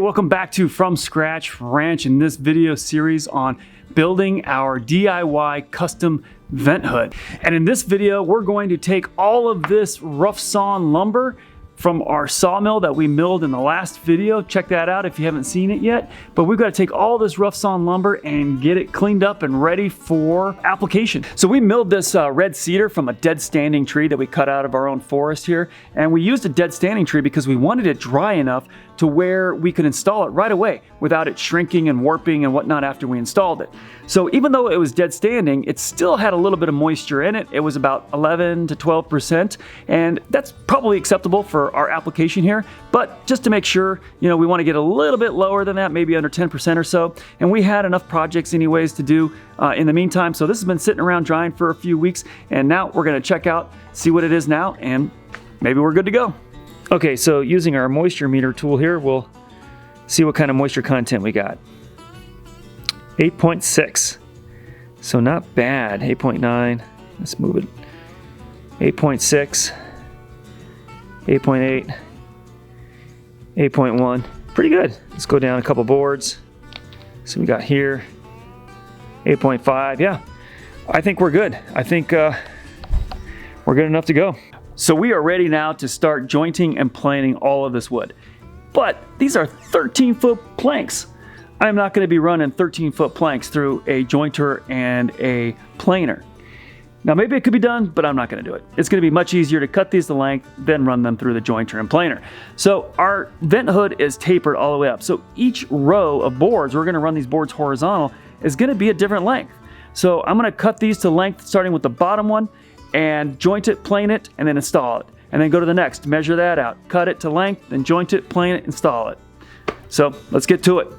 welcome back to From Scratch Ranch in this video series on building our DIY custom vent hood. And in this video, we're going to take all of this rough sawn lumber from our sawmill that we milled in the last video. Check that out if you haven't seen it yet. But we've got to take all this rough sawn lumber and get it cleaned up and ready for application. So we milled this red cedar from a dead standing tree that we cut out of our own forest here. And we used a dead standing tree because we wanted it dry enough to where we could install it right away without it shrinking and warping and whatnot after we installed it. So even though it was dead standing, it still had a little bit of moisture in it. It was about 11 to 12%, and that's probably acceptable for our application here. But just to make sure, we want to get a little bit lower than that, maybe under 10% or so. And we had enough projects anyways to do in the meantime. So this has been sitting around drying for a few weeks, and now we're going to check out, see what it is now, and maybe we're good to go. Okay, so using our moisture meter tool here, we'll see what kind of moisture content we got. 8.6, so not bad. 8.9, let's move it. 8.6, 8.8, 8.1, pretty good. Let's go down a couple boards. So we got here, 8.5, yeah. I think we're good. I think we're good enough to go. So we are ready now to start jointing and planing all of this wood. But these are 13-foot planks. I'm not going to be running 13-foot planks through a jointer and a planer. Now maybe it could be done, but I'm not going to do it. It's going to be much easier to cut these to length, then run them through the jointer and planer. So our vent hood is tapered all the way up. So each row of boards, we're going to run these boards horizontal, is going to be a different length. So I'm going to cut these to length starting with the bottom one, and joint it, plane it, and then install it. And then go to the next, measure that out, cut it to length, then joint it, plane it, install it. So let's get to it.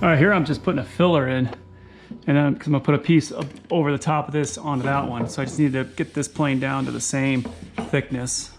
All right, here I'm just putting a filler in, and then because I'm gonna put a piece over the top of this onto that one. So I just need to get this plane down to the same thickness.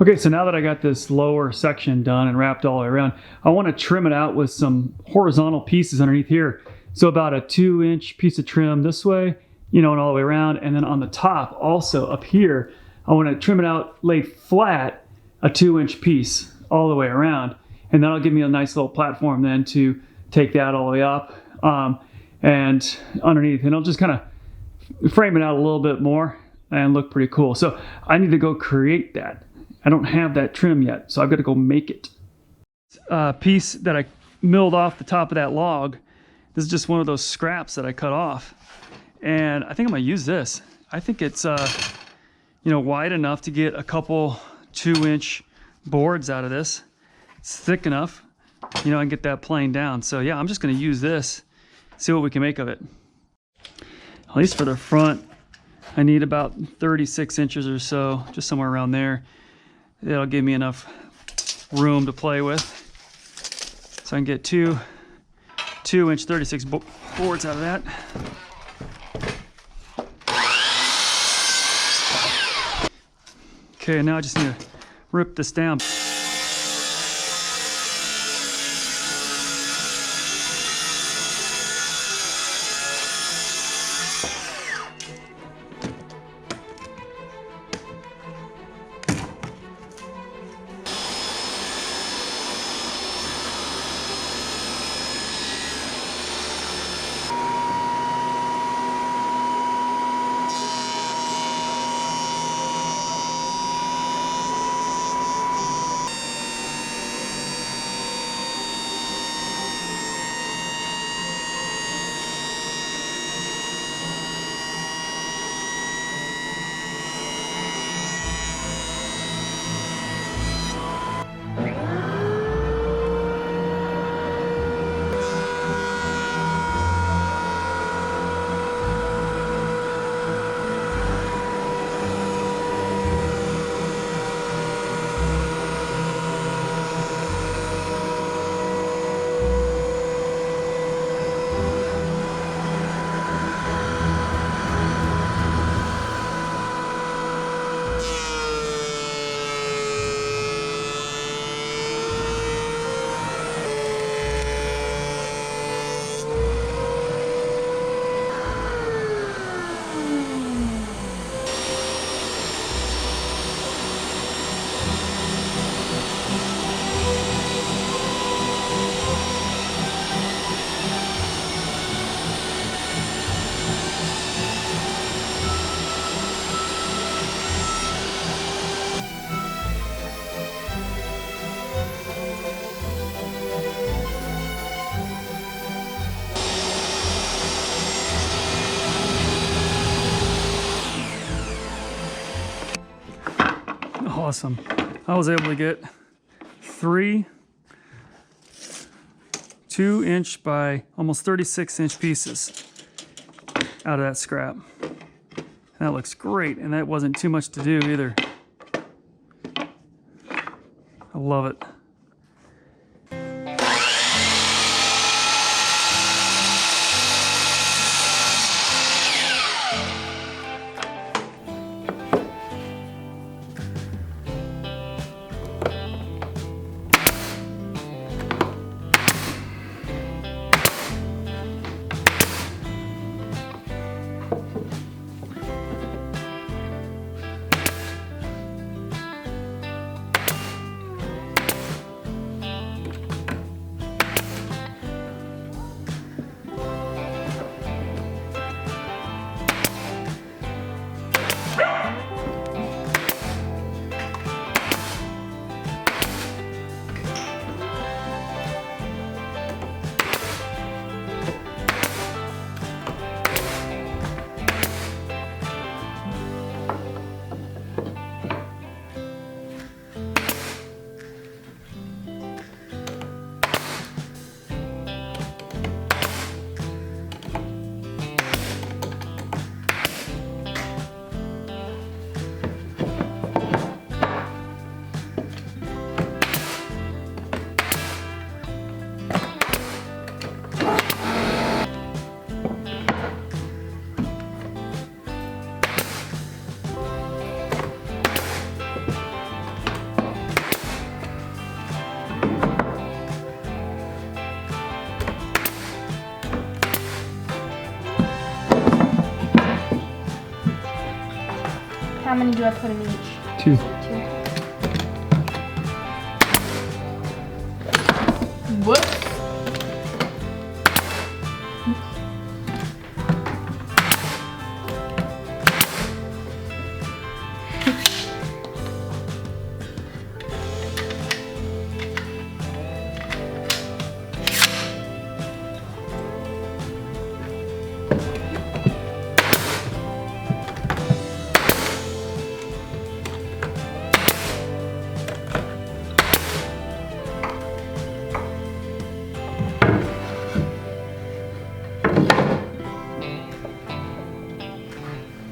Okay, so now that I got this lower section done and wrapped all the way around, I want to trim it out with some horizontal pieces underneath here. So about a 2-inch piece of trim this way, you know, and all the way around. And then on the top, also up here, I want to trim it out, lay flat, a 2-inch piece all the way around. And that'll give me a nice little platform then to take that all the way up and underneath. And I'll just kind of frame it out a little bit more and look pretty cool. So I need to go create that. I don't have that trim yet, so I've got to go make it. Piece that I milled off the top of that log, this is just one of those scraps that I cut off. And I think I'm gonna use this. I think it's you know, wide enough to get a couple 2-inch boards out of this. It's thick enough, you know, I can get that plane down. So yeah, I'm just gonna use this, see what we can make of it. At least for the front, I need about 36 inches or so, just somewhere around there. It'll give me enough room to play with. So I can get two 2-inch 36 boards out of that. Okay, now I just need to rip this down. Awesome. I was able to get 3 2-inch by almost 36-inch pieces out of that scrap. That looks great, and that wasn't too much to do either. I love it. many do I put in each? 2. 2. Whoops.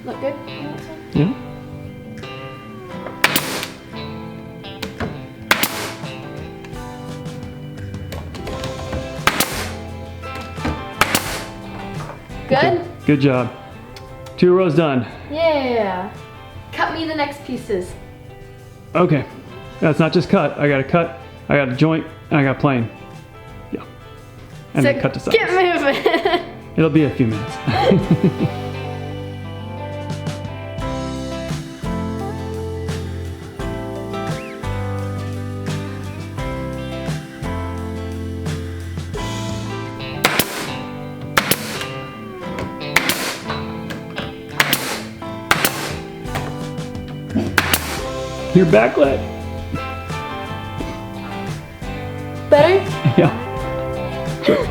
Look good? Yeah. Good? Good job. 2 rows done. Yeah. Cut me the next pieces. Okay. That's not just cut. I got to cut, I got to joint, and I got plane. Yeah. And So then cut to size. get moving. It'll be a few minutes. Your back leg. Better? Yeah. Sure.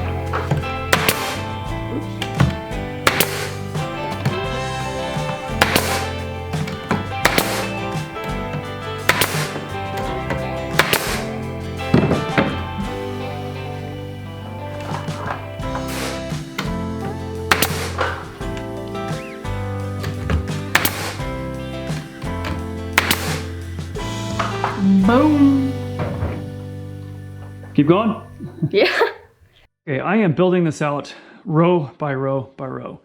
Boom. Keep going. Yeah. Okay, I am building this out row by row by row.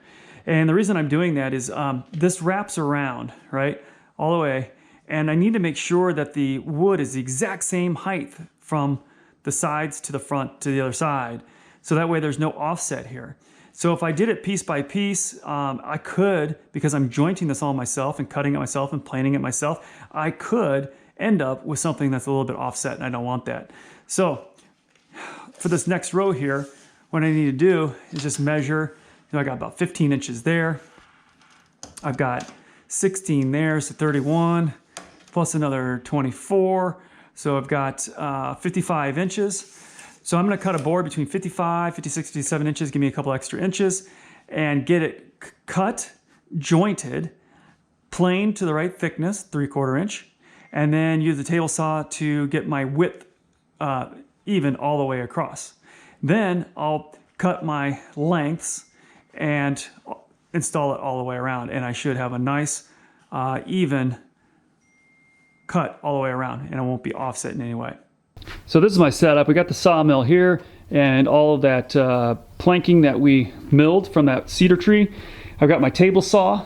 And the reason I'm doing that is this wraps around, right, all the way. And I need to make sure that the wood is the exact same height from the sides to the front to the other side. So that way there's no offset here. So if I did it piece by piece, I could, because I'm jointing this all myself and cutting it myself and planing it myself, I could end up with something that's a little bit offset, and I don't want that. So for this next row here, what I need to do is just measure. I got about 15 inches there. I've got 16 there, so 31, plus another 24. So I've got 55 inches. So I'm gonna cut a board between 55, 56, 57 inches, give me a couple extra inches, and get it cut, jointed, planed to the right thickness, 3/4 inch, and then use the table saw to get my width even all the way across. Then I'll cut my lengths and install it all the way around, and I should have a nice even cut all the way around, and it won't be offset in any way. So this is my setup. We got the sawmill here and all of that planking that we milled from that cedar tree. I've got my table saw.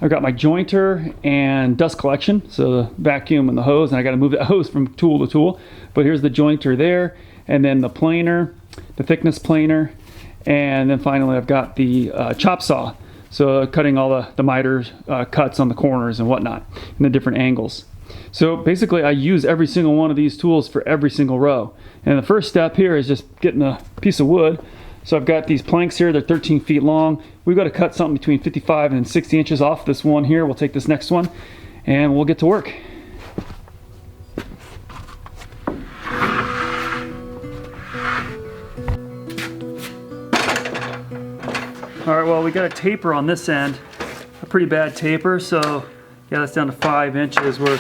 I've got my jointer and dust collection, so the vacuum and the hose, and I got to move that hose from tool to tool. But here's the jointer there, and then the planer, the thickness planer, and then finally I've got the chop saw, so cutting all the miter cuts on the corners and whatnot in the different angles. So basically I use every single one of these tools for every single row. And the first step here is just getting a piece of wood. So I've got these planks here, they're 13 feet long. We've got to cut something between 55 and 60 inches off this one here. We'll take this next one and we'll get to work. All right, well, we got a taper on this end, a pretty bad taper. So yeah, that's down to 5 inches where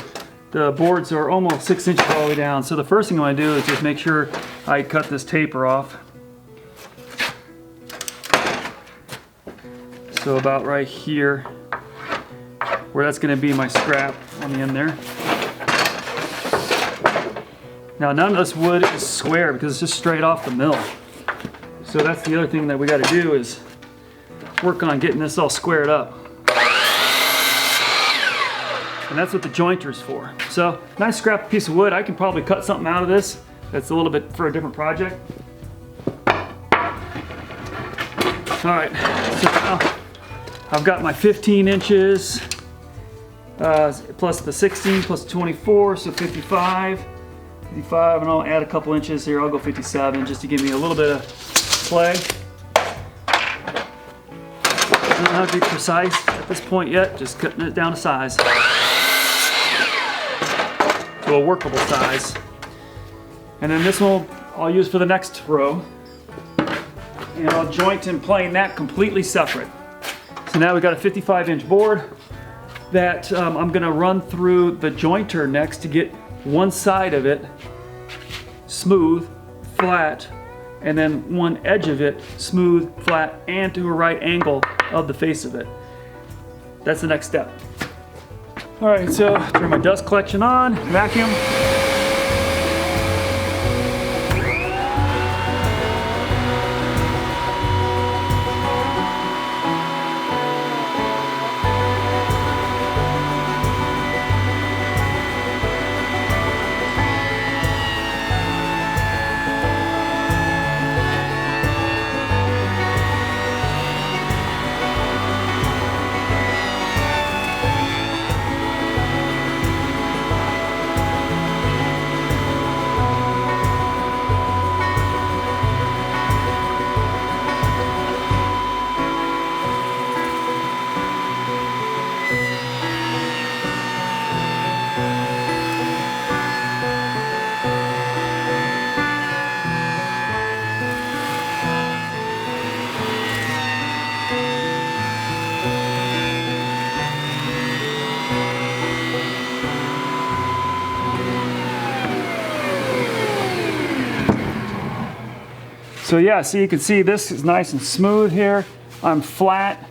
the boards are almost 6 inches all the way down. So the first thing I want to do is just make sure I cut this taper off. So about right here, where that's going to be my scrap on the end there. Now none of this wood is square because it's just straight off the mill. So that's the other thing that we got to do is work on getting this all squared up. And that's what the jointer's for. So nice scrap piece of wood. I can probably cut something out of this that's a little bit for a different project. All right, so now I've got my 15 inches plus the 16 plus 24, so 55. 55, and I'll add a couple inches here. I'll go 57 just to give me a little bit of play. Doesn't have to be precise at this point yet, just cutting it down to size. To a workable size. And then this one I'll use for the next row. And I'll joint and plane that completely separate. So now we've got a 55-inch board that I'm gonna run through the jointer next to get one side of it smooth, flat, and then one edge of it smooth, flat, and to a right angle of the face of it. That's the next step. All right, so turn my dust collection on, vacuum. So yeah, so you can see this is nice and smooth here. I'm flat.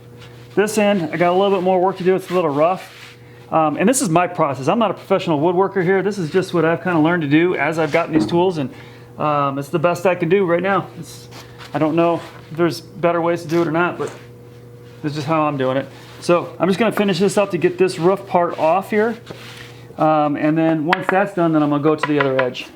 This end, I got a little bit more work to do. It's a little rough. And this is my process. I'm not a professional woodworker here. This is just what I've kind of learned to do as I've gotten these tools, and it's the best I can do right now. I don't know if there's better ways to do it or not, but this is just how I'm doing it. So I'm just gonna finish this up to get this roof part off here. And then once that's done, then I'm gonna go to the other edge.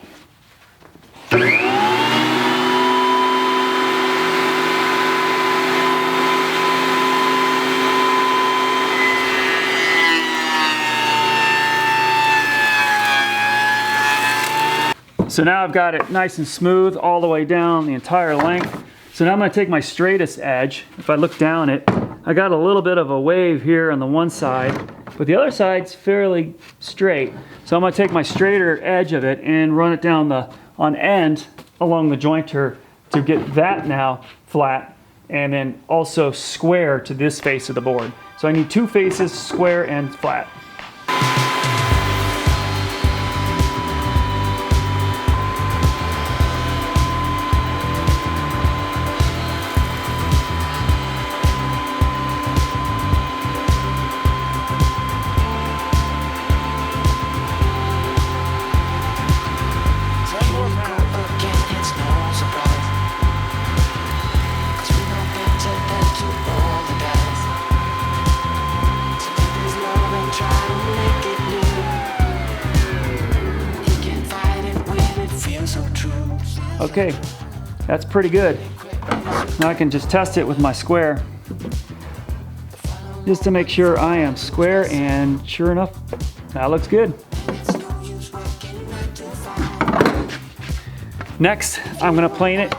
So now I've got it nice and smooth all the way down the entire length. So now I'm going to take my straightest edge. If I look down it, I got a little bit of a wave here on the one side, but the other side's fairly straight. So I'm going to take my straighter edge of it and run it down on end along the jointer to get that now flat, and then also square to this face of the board. So I need two faces, square and flat. Okay, that's pretty good. Now I can just test it with my square, just to make sure I am square, and sure enough, that looks good. Next, I'm gonna plane it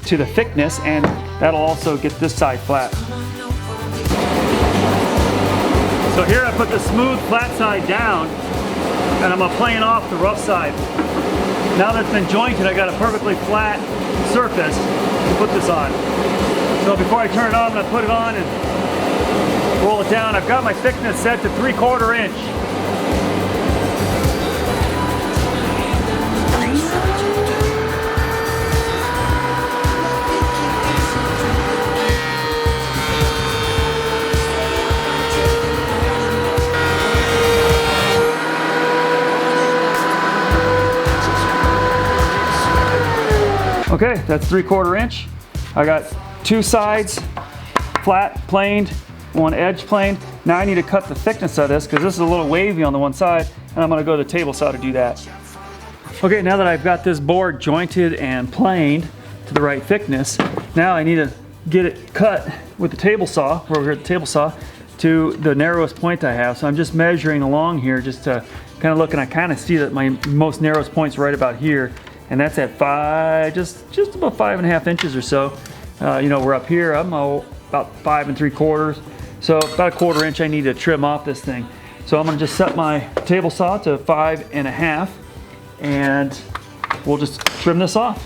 to the thickness, and that'll also get this side flat. So here I put the smooth flat side down, and I'm gonna plane off the rough side. Now that it's been jointed, I got a perfectly flat surface to put this on. So before I turn it on, I'm gonna put it on and roll it down. I've got my thickness set to 3/4 inch. Okay, that's 3/4 inch. I got two sides flat planed, one edge planed. Now I need to cut the thickness of this because this is a little wavy on the one side, and I'm gonna go to the table saw to do that. Okay, now that I've got this board jointed and planed to the right thickness, now I need to get it cut with the table saw. We're over here at the table saw. to the narrowest point I have. So I'm just measuring along here just to kind of look, and I kind of see that my most narrowest point's right about here, and that's at just about 5.5 inches or so. You know, we're up here, I'm about 5 3/4. So about 1/4 inch I need to trim off this thing. So I'm gonna just set my table saw to 5.5, and we'll just trim this off.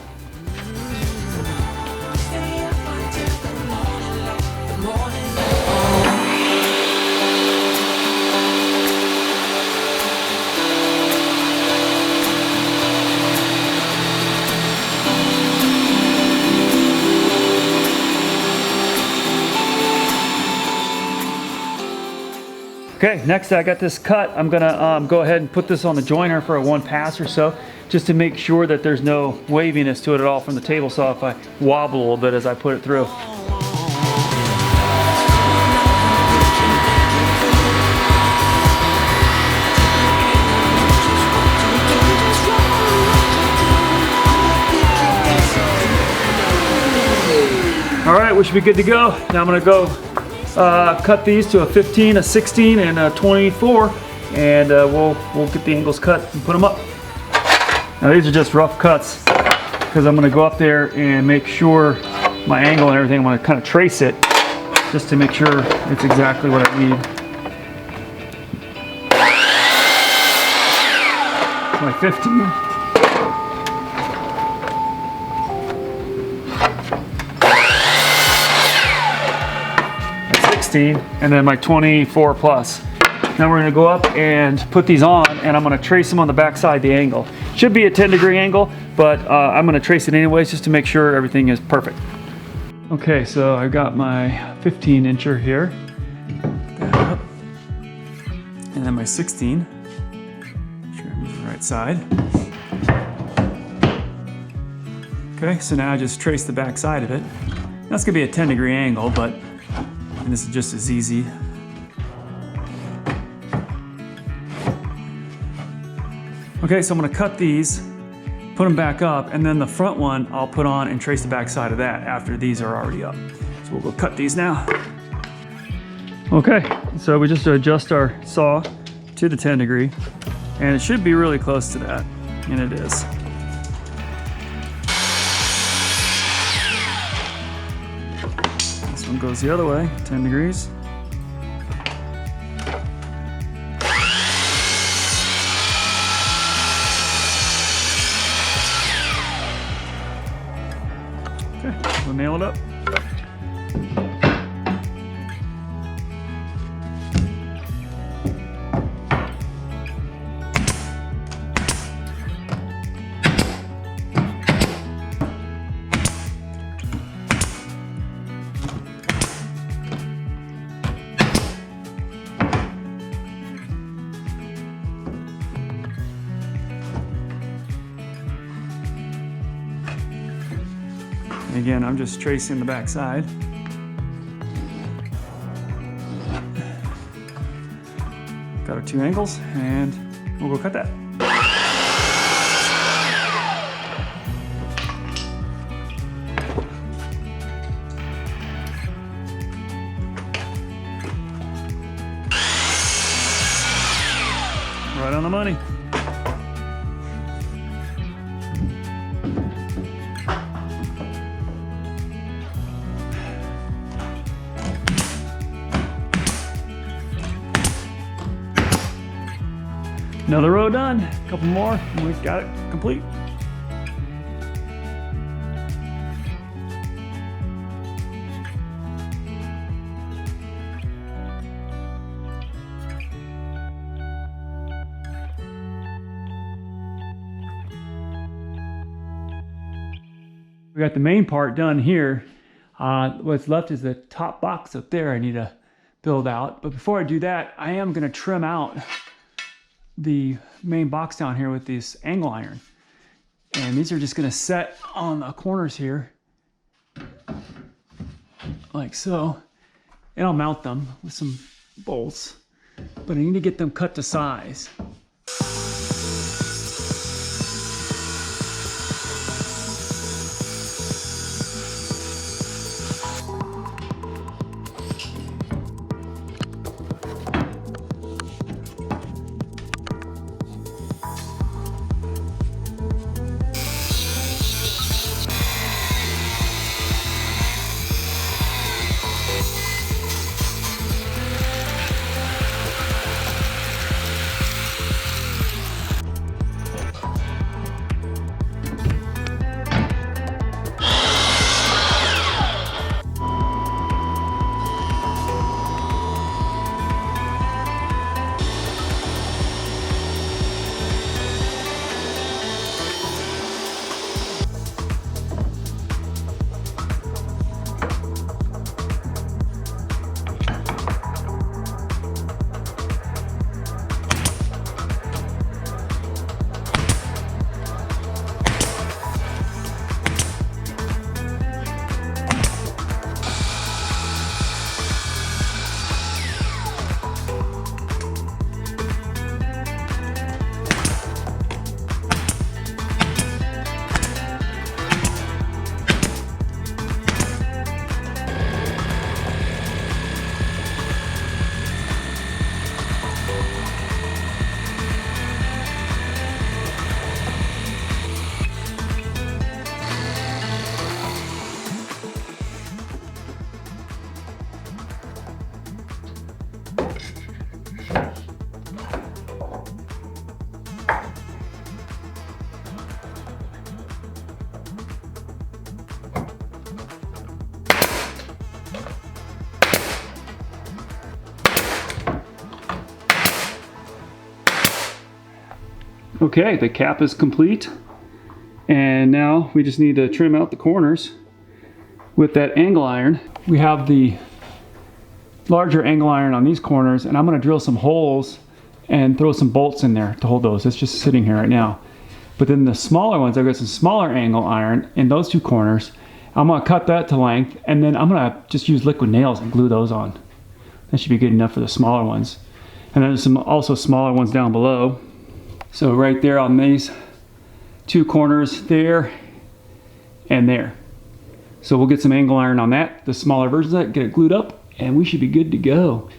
Okay, next I got this cut. I'm gonna go ahead and put this on the joiner for a 1 pass or so, just to make sure that there's no waviness to it at all from the table saw if I wobble a little bit as I put it through. All right, we should be good to go. Now I'm gonna go cut these to a 15, a 16, and a 24, and we'll get the angles cut and put them up. Now these are just rough cuts because I'm going to go up there and make sure my angle and everything, I'm going to kind of trace it just to make sure it's exactly what I need. My 15. 16, and then my 24 plus. Now we're going to go up and put these on, and I'm going to trace them on the back side, the angle. Should be a 10-degree angle, but I'm going to trace it anyways just to make sure everything is perfect. Okay, so I've got my 15-incher here. That up. And then my 16. Make sure I move the right side. Okay, so now I just trace the back side of it. That's going to be a 10-degree angle, but and this is just as easy. Okay, so I'm gonna cut these, put them back up, and then the front one I'll put on and trace the back side of that after these are already up. So we'll go cut these now. Okay, so we just adjust our saw to the 10-degree, and it should be really close to that, and it is. This one goes the other way, 10 degrees. Okay, we'll nail it up. Again, I'm just tracing the back side. Got our 2 angles, and we'll go cut that. Right on the money. Another row done, a couple more, and we've got it complete. We got the main part done here. What's left is the top box up there I need to build out. But before I do that, I am gonna trim out the main box down here with this angle iron, and these are just going to set on the corners here like so, and I'll mount them with some bolts, but I need to get them cut to size. Okay, the cap is complete. And now we just need to trim out the corners with that angle iron. We have the larger angle iron on these corners, and I'm gonna drill some holes and throw some bolts in there to hold those. It's just sitting here right now. But then the smaller ones, I've got some smaller angle iron in those two corners. I'm gonna cut that to length, and then I'm gonna just use liquid nails and glue those on. That should be good enough for the smaller ones. And then there's some also smaller ones down below. So right there on these two corners, there and there. So we'll get some angle iron on that, the smaller versions of that, get it glued up, and we should be good to go.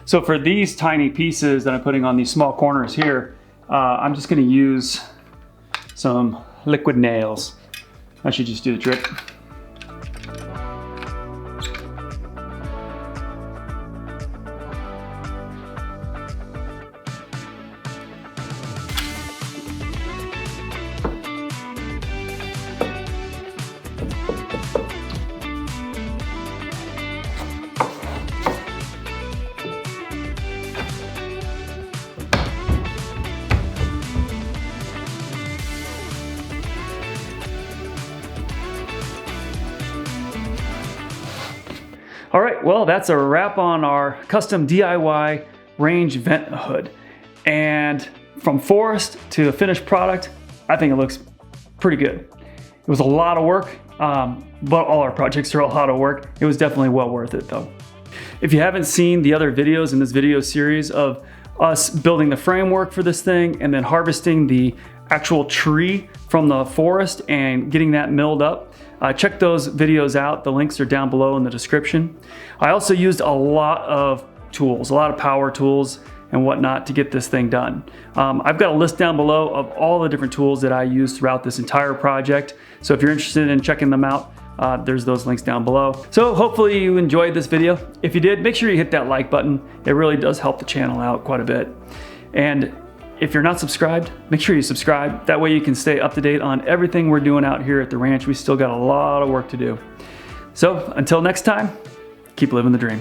So for these tiny pieces that I'm putting on these small corners here, I'm just gonna use some liquid nails. That should just do the trick. All right, well, that's a wrap on our custom DIY range vent hood. And from forest to the finished product, I think it looks pretty good. It was a lot of work, but all our projects are a lot of work. It was definitely well worth it though. If you haven't seen the other videos in this video series of us building the framework for this thing and then harvesting the actual tree from the forest and getting that milled up, check those videos out. The links are down below in the description. I also used a lot of tools, a lot of power tools and whatnot to get this thing done. I've got a list down below of all the different tools that I used throughout this entire project. So if you're interested in checking them out, there's those links down below. So hopefully you enjoyed this video. If you did, make sure you hit that like button. It really does help the channel out quite a bit. And if you're not subscribed, make sure you subscribe. That way you can stay up to date on everything we're doing out here at the ranch. We still got a lot of work to do. So until next time, keep living the dream.